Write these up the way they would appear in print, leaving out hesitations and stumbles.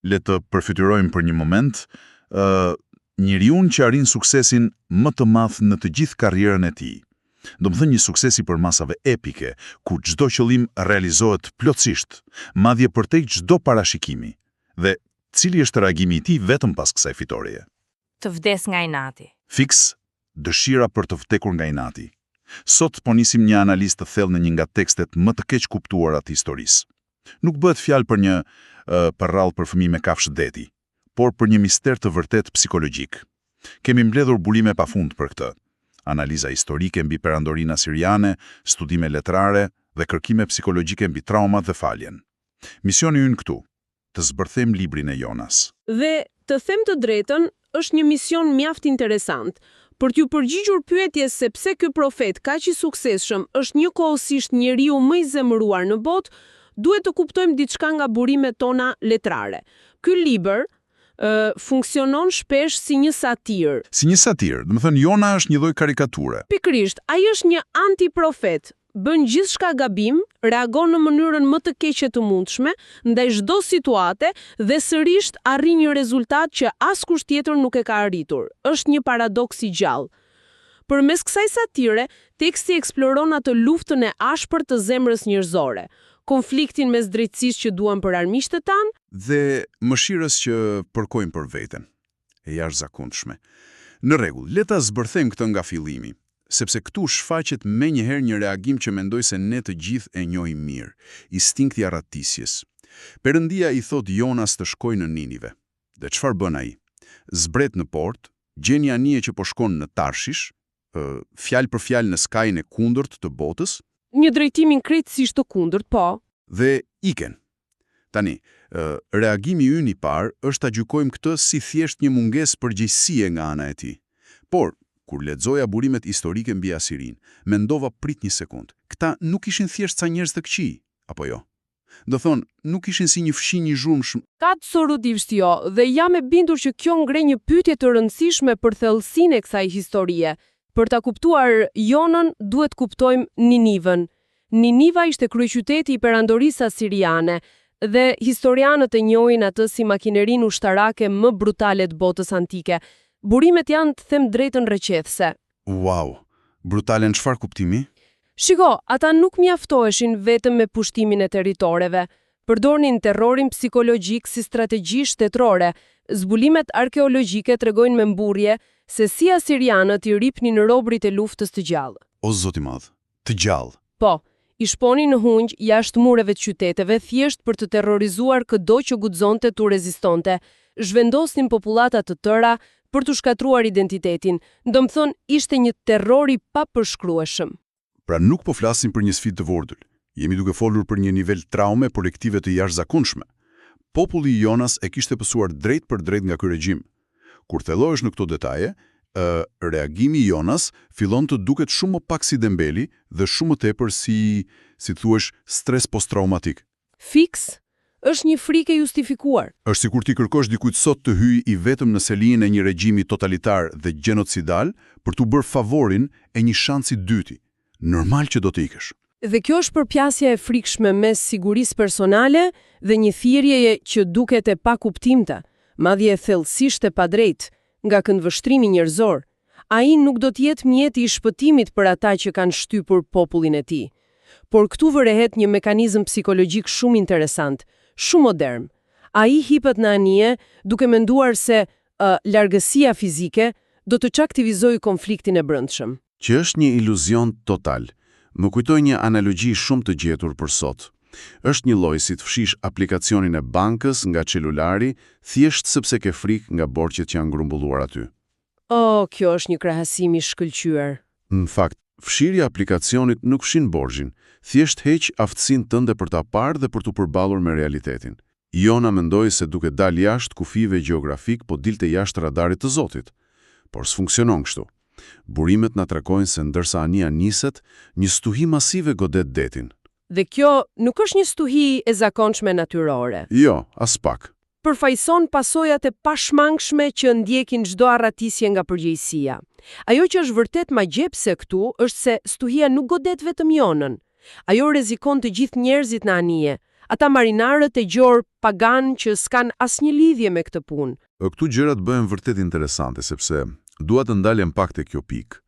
le të përfytyrojmë për një moment, njeriu që arrin suksesin më të madh në të gjithë karrierën e tij. Domethënë një suksesi për masave epike, ku çdo qëllim realizohet plotësisht, madje përtej çdo parashikimi. Dhe cili është reagimi i tij vetëm pas kësaj fitoreje? Të vdes nga inati. Fiks, dëshira për të vdekur nga inati. Sot po nisim një analizë të thellë në një nga tekstet më të keq kuptuara të historisë. Nuk bëhet fjalë për një parrall për fëmijë me kafshë deti, por për një mister të vërtet psikologjik. Kemi mbledhur burime pafund për këtë. Analiza historike mbi perandorinë asiriane, studime letrare dhe kërkime psikologjike mbi traumat dhe faljen. Misioni ynë këtu, të zbërthejmë librin e Jonas. Dhe, të them të drejtën, është një mision mjaft interesant, për t'ju përgjigjur pyetjes se pse ky profet kaq i suksesshëm është njëkohësisht njeriu më i zemëruar në botë, duhet të kuptojmë diçka nga burimet tona letrare. Ky libër funksionon shpesh si një satirë. Si një satirë, do të thënë Jona është një lloj karikature. Pikërisht, ai është një antiprofet. Bën gjithçka gabim, reagon në mënyrën më të keqe të mundshme ndaj çdo situate dhe sërish arrin një rezultat që askush tjetër nuk e ka arritur. Është një paradoks i gjallë. Përmes kësaj satire, teksti eksploron atë luftën e ashpër të zemrës njerëzore, konfliktin mes drejtësisë që duan për armiqtë tanë dhe mëshirës që përkojnë për veten. E jashtëzakonshme. Në rregull, le ta zbërthejmë këtë nga fillimi, sepse këtu shfaqet menjëherë një reagim që mendoj se ne të gjithë e njohim mirë, instinkti i arratisjes. Perëndia i thot Jonas të shkojë në Ninive. Dhe çfarë bën ai? Zbret në port, gjen një anije që po shkon në Tarshish, fjalë për fjalë në skajin e kundërt të botës, një drejtimin krejtësisht të kundërt, po. Dhe iken. Tani, reagimi ynë i parë është ta gjykojmë këtë si thjesht një mungesë përgjegjësie nga ana e tij. Por, kur lexoja burimet historike mbi Asirin, mendova prit një sekond. Këta nuk ishin thjesht sa njerëz të këqij, apo jo? Do thonë, nuk ishin si një fshinj i zhurmshëm. Absolutisht jo, dhe jam e bindur që kjo ngre një pyetje të rëndësishme për thellësinë e kësaj historie. Për ta kuptuar Jonën, duhet kuptojmë Ninivën. Niniva ishte kryeqyteti i perandorisë asiriane, dhe historianët e njohin atë si makinerinë ushtarake më brutale të botës antike. Burimet janë, të them drejtën, rrëqethse. Wow, brutale në çfarë kuptimi? Shiko, ata nuk mjaftoheshin vetëm me pushtimin e territoreve. Përdornin terrorin psikologjik si strategji shtetërore. Zbulimet arkeologjike tregojnë me mburrje se si asirianët i ripnin robrit e luftës të gjallë. O Zoti i Madh, të gjallë. Po, i shponin në hungjë jashtë mureve të qyteteve thjesht për të terrorizuar çdo që guxonte tu rezistonte. Zhvendosnin popullata të tëra për të shkatruar identitetin. Domthon, ishte një terror i papërshkrueshëm. Pra nuk po flasim për një sfidë të vogël. Jemi duke folur për një nivel traume kolektive të jashtëzakonshme. Populli i Jonas e kishte pësuar drejt për drejt nga ky regjim. Kur thellohesh në këto detaje, reagimi i Jonas fillon të duket shumë më pak si dembeli dhe shumë më tepër si thuash, stres posttraumatik. Fiks, është një frikë e justifikuar. Është sikur ti kërkosh dikujt sot të hyjë i vetëm në selinë e një regjimi totalitar dhe gjenocidal për t'u bërë favorin e një shansi dyti. Normal që do të ikësh. Dhe kjo është përplasja e frikshme mes sigurisë personale dhe një thirrjeje që duket e pakuptimta, madje thellësisht e padrejtë, nga këndvështrimi njerëzor. Ai nuk do të jetë mjeti i shpëtimit për ata që kanë shtypur popullin e tij. Por këtu vërehet një mekanizëm psikologjik shumë interesant, shumë modern. Ai hipet në anije duke menduar se largësia fizike do të çaktivizojë konfliktin e brendshëm. Që është një iluzion total. Më kujtoi një analogji shumë të gjetur për sot. Është një lloj si të fshish aplikacionin e bankës nga celulari, thjesht sepse ke frikë nga borxhet që janë grumbulluar aty. Kjo është një krahasim i shkëlqyer. Në fakt, fshirja aplikacionit nuk fshin borxhin, thjesht heq aftësinë tënde për ta parë dhe për t'u përballur me realitetin. Jona mendoi se duke dalë jashtë kufive gjeografik po dilte jashtë radarit të Zotit. Por s'funksionon kështu. Burimet na tregojnë se ndërsa anija niset, një stuhi masive godet detin. Dhe kjo nuk është një stuhi e zakonshme natyrore. Jo, as pak. Përfaqëson pasojat e pashmangshme që ndjekin çdo arratisje nga përgjegjësia. Ajo që është vërtet magjepse këtu është se stuhia nuk godet vetëm Jonën. Ajo rrezikon të gjithë njerëzit në anije. Ata marinarët e gjor pagan që s'kan asnjë lidhje me këtë punë. Këtu gjërat bëhen vërtet interesante, sepse dua të ndalem pak te kjo pikë.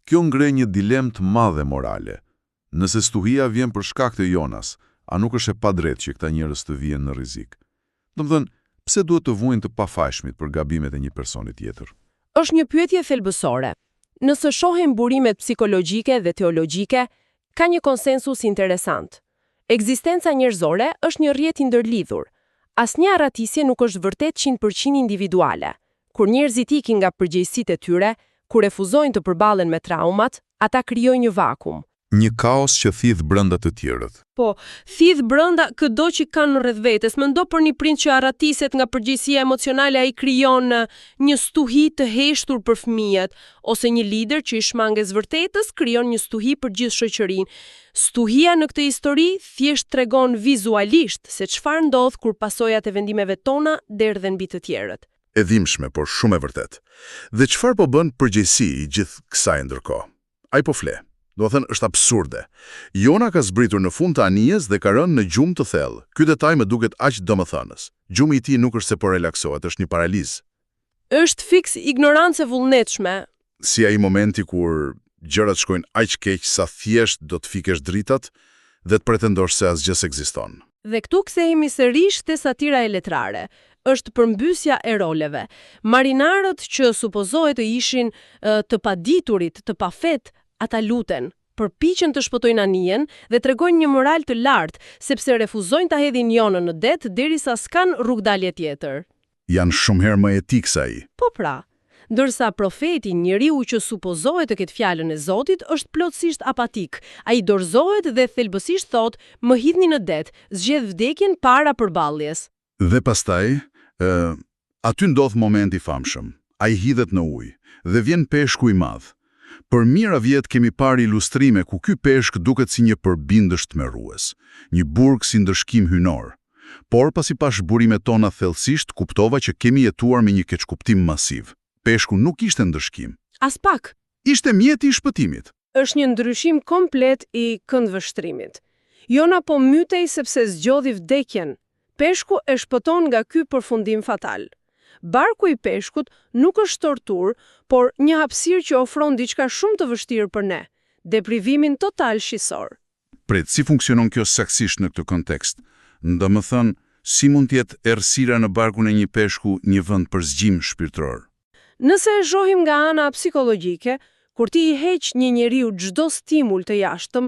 Kjo ngre një dilemë të madhe morale. Nëse stuhia vjen për shkak të Jonas, a nuk është e padrejtë që këta njerëz të vihen në rrezik? Domethënë, pse duhet të vuajnë të pafajshmit për gabimet e një personi tjetër? Është një pyetje thelbësore. Nëse shohim burimet psikologjike dhe teologjike, ka një konsensus interesant. Ekzistenca njerëzore është një rrjet i ndërlidhur. Asnjë arratisje nuk është vërtet 100% individuale. Kur njerëzit ikin nga përgjegjësitë e tyre, kur refuzojnë të përballen me traumat, ata krijojnë një vakum. Një kaos që thith brenda të tjerët. Po, thith brenda çdo që kanë rreth vetes. Mendo për një prind që arratiset nga përgjegjësia emocionale, ai krijon një stuhi të heshtur për fëmijët, ose një lider që i shmanges vërtetës krijon një stuhi për gjithë shoqërinë. Stuhia në këtë histori thjesht tregon vizualisht se çfarë ndodh kur pasojat e vendimeve tona derdhen mbi të tjerët. E dhimbshme, por shumë e vërtet. Dhe çfarë po bën përgjegjësi i gjithë kësaj ndërkohë? Ai po fle. Do të thënë, është absurde. Jona ka zbritur në fund të anijes dhe ka rënë në gjumë të thellë. Ky detaj më duket aq domethënës. Gjumi i tij nuk është se po relaksohet, është një paralizë. Është fiks ignorancë e vullnetshme. Si ai momenti kur gjërat shkojnë aq keq sa thjesht do të fikesh dritat dhe të pretendosh se asgjë s'ekziston. Dhe këtu kthehemi sërish te satira e letrare. Është përmbysja e roleve. Marinarët që supozohet të ishin të paditurit, të pafet, ata luten, përpiqen të shpëtojnë anijen dhe tregojnë një moral të lartë, sepse refuzojnë ta hedhin Jonën në det derisa s'kan rrugdalje tjetër. Janë shumë herë më etik se ai. Po pra, ndërsa profeti, njeriu që supozohet të ketë fjalën e Zotit, është plotësisht apatik. Ai dorëzohet dhe thelbësisht thotë, "Më hidhni në det, zgjedh vdekjen para përballjes." Dhe pastaj, aty ndodh momenti i famshëm. Ai hidhet në ujë dhe vjen peshku i madh. Për mira vjet kemi parë ilustrime ku ky peshk duket si një përbindësh tmerrues, një burg si ndërshkim hynor. Por pasi pash burimet tona thellësisht, kuptova që kemi jetuar me një keqkuptim masiv. Peshku nuk ishte ndërshkim. As pak. Ishte mjeti i shpëtimit. Është një ndryshim komplet i këndvështrimit. Jona po mytej sepse zgjodhi vdekjen. Peshku e shpëton nga ky përfundim fatal. Barku i peshkut nuk është tortur, por një hapësirë që ofron diçka shumë të vështirë për ne, deprivimin total shqisor. Prit, si funksionon kjo saktësisht në këtë kontekst? Domethënë, si mund të jetë errësira në barkun e një peshku një vend për zgjim shpirtëror? Nëse e shohim nga ana psikologjike, kur ti i heq një njeriu çdo stimul të jashtëm,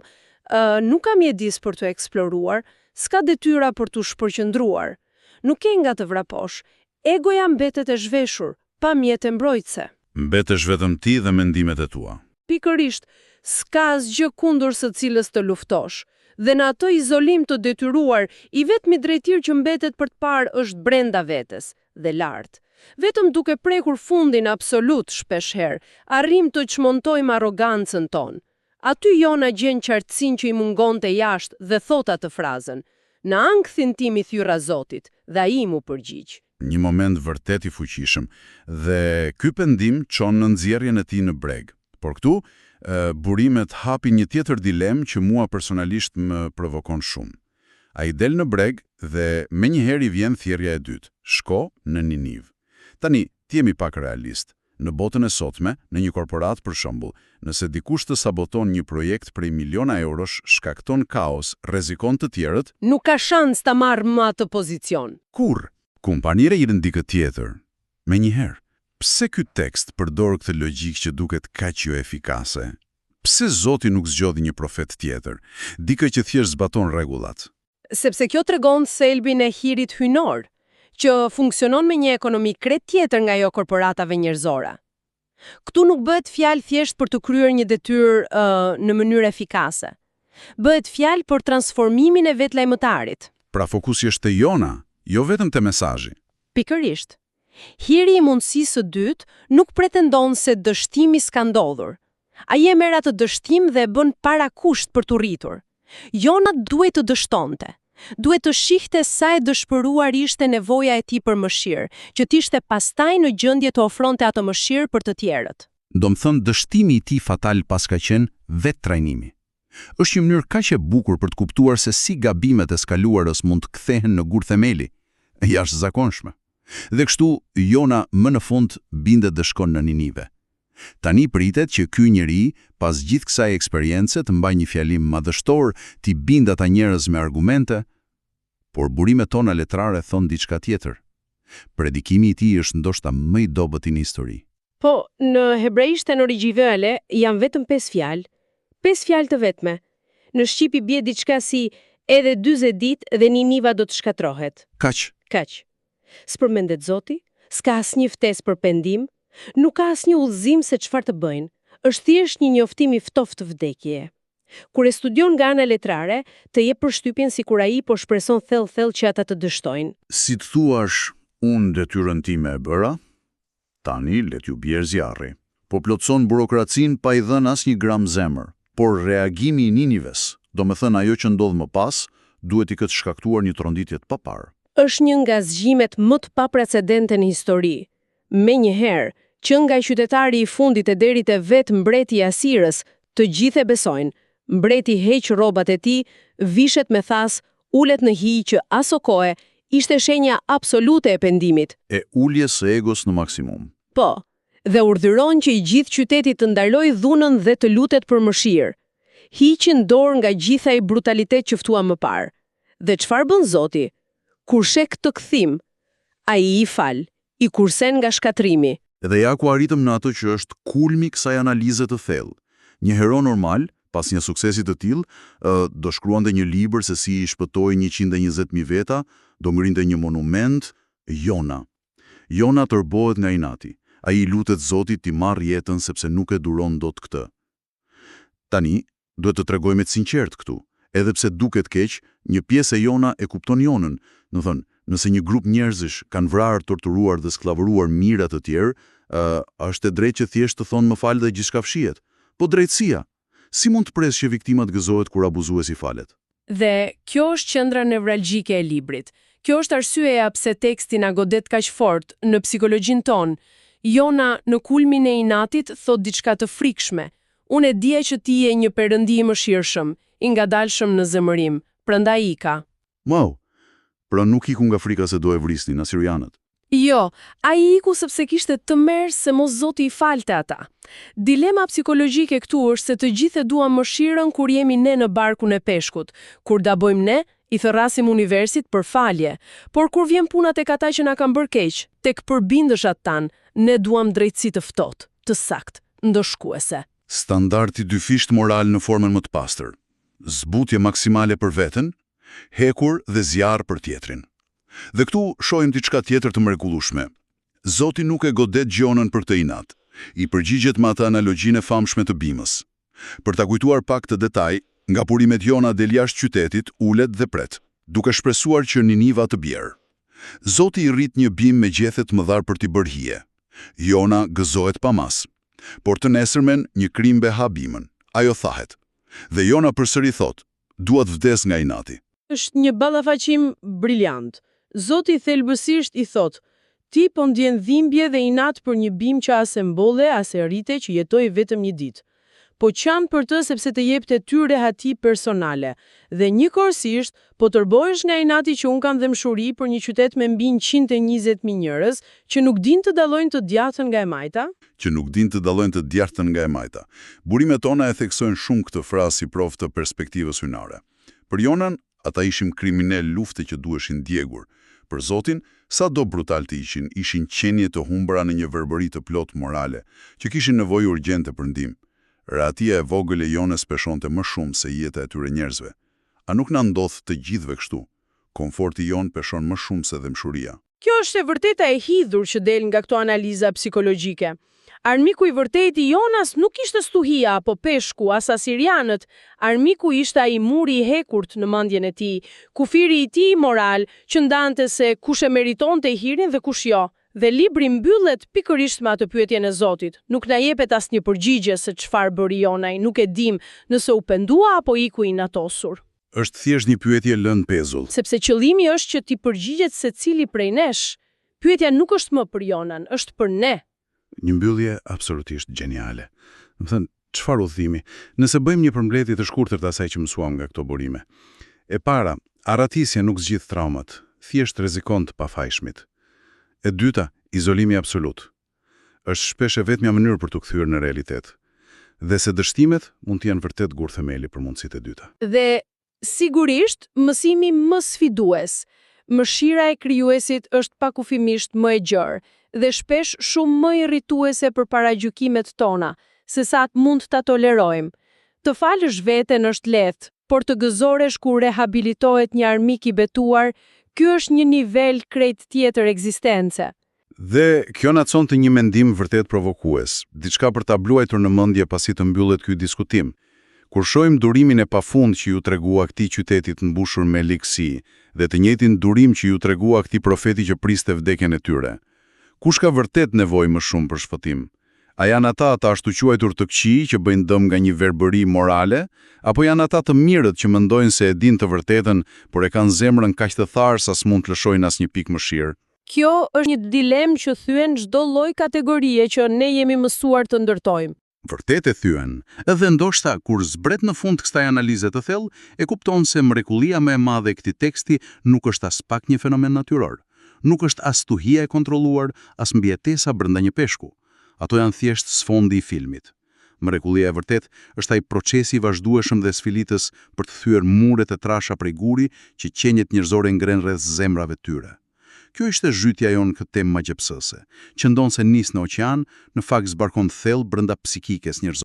nuk ka mjedis për të eksploruar, s'ka detyra për të shpërqendruar. Nuk ke nga të vraposh. Egoja mbetet e zhveshur, pa mjete mbrojtëse. Mbetesh vetëm ti dhe mendimet e tua. Pikërisht, s'ka asgjë kundër së cilës të luftosh. Dhe në atë izolim të detyruar, i vetmi drejtir që mbetet për të parë është brenda vetes dhe lart. Vetëm duke prekur fundin absolut shpeshherë, arrim të çmontojmë arrogancën tonë. Aty Jona gjen qartësinë që i mungonte jashtë dhe thot atë frazën: "Në ankthin tim i thyra Zotit, dhe ai mu përgjigj." Një moment vërtet i fuqishëm dhe ky pendim çon në nxjerrjen e tij në breg. Por këtu burimet hapin një tjetër dilemë që mua personalisht më provokon shumë. Ai del në breg dhe menjëherë i vjen thirrja e dytë: shko në Niniv. Tani, ti jemi pak realist. Në botën e sotme, në një korporat për shembull, nëse dikush të saboton një projekt prej miliona eurosh, shkakton kaos, rrezikon të tjerët, nuk ka shans ta marrë më atë pozicion. Kur? Kompanire i rëndi këtë tjetër. Menjëherë, pse ky tekst përdor këtë logjikë që duket kaq jo efikase? Pse Zoti nuk zgjodhi një profet tjetër, dikë që thjesht zbaton rregullat? Sepse kjo tregon thelbin e hirit hynor, që funksionon me një ekonomi krejt tjetër nga jo korporatave njerëzore. Këtu nuk bëhet fjalë thjesht për të kryer një detyrë në mënyrë efikase. Bëhet fjalë për transformimin e vetlajmëtarit. Pra fokusi është te Jona, jo vetëm te mesazhi. Pikërisht. Hiri i mundësisë së dytë nuk pretendon se dështimi s'ka ndodhur. Ai e merr atë dështim dhe e bën parakusht për të rritur. Jona duhet të dështonte. Duhet të shihte sa e dëshpëruar ishte nevoja e tij për mëshirë, që t'ishte pastaj në gjendje të ofronte atë mëshirë për të tjerët. Domthon dështimi i tij fatal pas ka qenë vetë trajnimi. Është një mënyrë kaq e bukur për të kuptuar se si gabimet e skaluarës mund të kthehen në gur themeli, jashtëzakonshme. Dhe kështu Jona më në fund bindet dhe shkon në Ninive. Tani pritet që ky njeri, pas gjithë kësaj eksperience, të mbajë një fjalim madhështor, t'i bindë ata njerëz me argumente, por burimet tona letrare thon diçka tjetër. Predikimi i tij është ndoshta më i dobët në histori. Po, në hebraishten origjinale janë vetëm 5 fjalë. 5 fjalë të vetme. Në shqip i bie diçka si edhe 40 ditë dhe Niniva do të shkatrohet. Kaq. S'përmendet Zoti, s'ka asnjë ftesë për pendim, nuk ka asnjë udhëzim se çfarë të bëjnë. Është thjesht një njoftim i ftoft të vdekjeje. Kur e studion nga ana letrare, të jep përshtypjen sikur ai po shpreson thellë që ata të dështojnë. Si të thuash, unë detyrën time e bëra, tani let ju bjerë zjarri. Po plotson burokracin pa i dhënë asnjë gram zemër, por reagimi i Ninives, domethënë ajo që ndodh më pas, duhet i këtë shkaktuar një tronditje të papar. Është një nga zgjimet më të paprecedente në histori. Menjëherë, që nga qytetari i fundit e deri te vetë mbreti i Asirës, të gjithë e besojnë. Mbreti heq rrobat e tij, vishet me thas, ulet në hij që aso kohe ishte shenja absolute e pendimit. E uljes së egos në maksimum. Po, dhe urdhëron që i gjithë qyteti të ndalojë dhunën dhe të lutet për mëshirë. Hiqin dorë nga gjithaj brutalitet që ftua më parë. Dhe çfarë bën Zoti? Kur sheh këtë kthim, ai i fal, i kursen nga shkatrimi. Edhe ja ku arritëm në ato që është kulmi kësaj analize të thellë. Një hero normal, pas një suksesi të tillë, do shkruante një libër se si i shpëtoi 120.000 veta, do ngrinte një monument. Jona tërbohet nga inati. Ai i lutet Zotit t'i marrë jetën sepse nuk e duron dot këtë. Tani, duhet të tregojmë të sinqert këtu. Edhe pse duket keq, një pjesë e Jona e kupton Jonën. Do thënë, nëse një grup njerëzish kanë vrarë, torturuar dhe skllavëruar mijëra të tjerë, është e drejtë që thjesht të thonë më fal dhe gjithçka fshihet. Po drejtësia, si mund të presë që viktimat gëzohet kur abuzuesi falet? Dhe kjo është qendra nevralgjike e librit. Kjo është arsyeja pse teksti na godet kaq fort në psikologjinë tonë. Jona në kulmin e inatit thot diçka të frikshme. Unë e dija që ti je një perëndi i mëshirshëm, i ngadalshëm në zemërim, prandaj ika. Wow. Pra nuk iku nga frika se do e vrisnin asirianët. Jo, ai iku sepse kishte tmerr se mos Zoti i falte ata. Dilema psikologjike këtu është se të gjithë e duam mëshirën kur jemi ne në barkun e peshkut. Kur dabojmë ne, i thërrasim universit për falje. Por kur vjen puna tek ata që na kanë bërë keq, tek përbindëshat tan, ne duam drejtësi të ftohtë, të saktë, ndoshkuese. Standardi dyfisht moral në formën më të pastër. Zbutje maksimale për veten, hekur dhe zjarr për tjetrin. Dhe këtu shohim diçka tjetër të mrekullueshme. Zoti nuk e godet Gjonën për këtë inat. I përgjigjet me atë analogjinë e famshme të bimës. Për ta kujtuar pak të detaj, nga purimet Jona del jashtë qytetit, ulet dhe pret, duke shpresuar që Niniva të bjerë. Zoti i rrit një bim me gjethe të mëdha për t'i bërë hije. Jona gëzohet pa mas. Por të nesërmen një krim beha bimën. Ajo thahet. Dhe Jona përsëri thot, duat vdes nga inati. Është një ballafaqim briljant. Zoti thelbësisht i thot, ti po ndjen dhimbje dhe inat për një bim që as e mbolle, as e rrite që jetoi vetëm një ditë. Po qanë për të sepse të jepte ty rehati personale, dhe njëkohësisht po tërbohesh nga inati që unë kam dëmshuri për një qytet me mbi 120.000 njerëz që nuk din të dallojnë të djathtën nga e majta. Burimet tona e theksojnë shumë këtë frazë si provë të perspektivës hynare. Për Jonën, ata ishim kriminal lufte që duheshin djegur. Për Zotin, sa do brutal të ishin qenje të humbra në një verbëri të plot morale, që kishin nevojë urgjente për ndihmë. Rahatia e vogël e Jonës peshonte më shumë se jeta e tyre njerëzve. A nuk na ndodh të gjithëve kështu? Komforti jon peshon më shumë se dëmshuria. Kjo është e vërteta e hidhur që del nga këto analiza psikologjike. Armiku i vërtetë i Jonas nuk ishte stuhia apo peshku as asirianët, armiku ishte ai muri i hekurt në mendjen e tij, kufiri i tij moral që ndante se kush e meritonte hirin dhe kush jo. Dhe libri mbyllet pikërisht me atë pyetjen e Zotit. Nuk na jepet asnjë përgjigje se çfarë bëri Jonai, nuk e dim nëse u pendua apo iku i natosur. Është thjesht një pyetje lënë pezull. Sepse qëllimi është që ti përgjigjet secili prej nesh. Pyetja nuk është më për Jonan, është për ne. Një mbyllje absolutisht geniale. Do të thënë, Çfarë udhëtimi? Nëse bëjmë një përmbledhje të shkurtër të asaj që mësuam nga këto burime. E para, arratisja nuk zgjidh traumat, thjesht rrezikon të pafajshmit. E dyta, izolimi absolut. Është shpesh e vetmja mënyrë për të kthyer në realitet. Dhe se dështimet mund të janë vërtet gur themeli për mundësitë e dyta. Dhe sigurisht, mësimi më sfidues. Mëshira e krijuesit është pakufimisht më e gjerë dhe shpesh shumë më irrituese për paragjykimet tona, se sa mund ta tolerojmë. Të falësh veten është lehtë, por të gëzoresh kur rehabilitohet një armik i betuar, ky është një nivel krejt tjetër ekzistence. Dhe kjo na çon të një mendim vërtet provokues, diçka për ta bluajtur në mendje pasi të mbyllet ky diskutim. Kur shohim durimin e pafund që ju tregua këtij qytetit mbushur me ligësi dhe të njëjtin durim që ju tregua këtij profeti që priste vdekjen e tyre, kush ka vërtet nevojë më shumë për shpëtim? A janë ata të ashtu quajtur të këqij që bëjnë dëm nga një verbëri morale, apo janë ata të mirët që mendojnë se e dinë të vërtetën, por e kanë zemrën kaq të tharë sa s'mund të lëshojnë asnjë pikë mëshirë? Kjo është një dilemë që thyen çdo lloj kategorie që ne jemi mësuar të ndërtojmë. Vërtet e thyen, edhe ndoshta kur zbret në fund kësaj analize të thellë, e kupton se mrekullia më e madhe e këtij teksti nuk është as pak një fenomen natyror. Nuk është as stuhia e kontrolluar, as mbijetesa brenda një peshku. Ato janë thjesht sfondi i filmit. Mrekullia e vërtet është ai procesi i vazhdueshëm dhe sfilitës për të thyer muret e trasha prej guri që qenjet njerëzore ngren rreth zemrave tyre. Kjo ishte zhytja jonë këtë temë magjepsëse, që ndonë se nis në oqean, në fakt zbarkon thellë brenda psikikes njerëzore.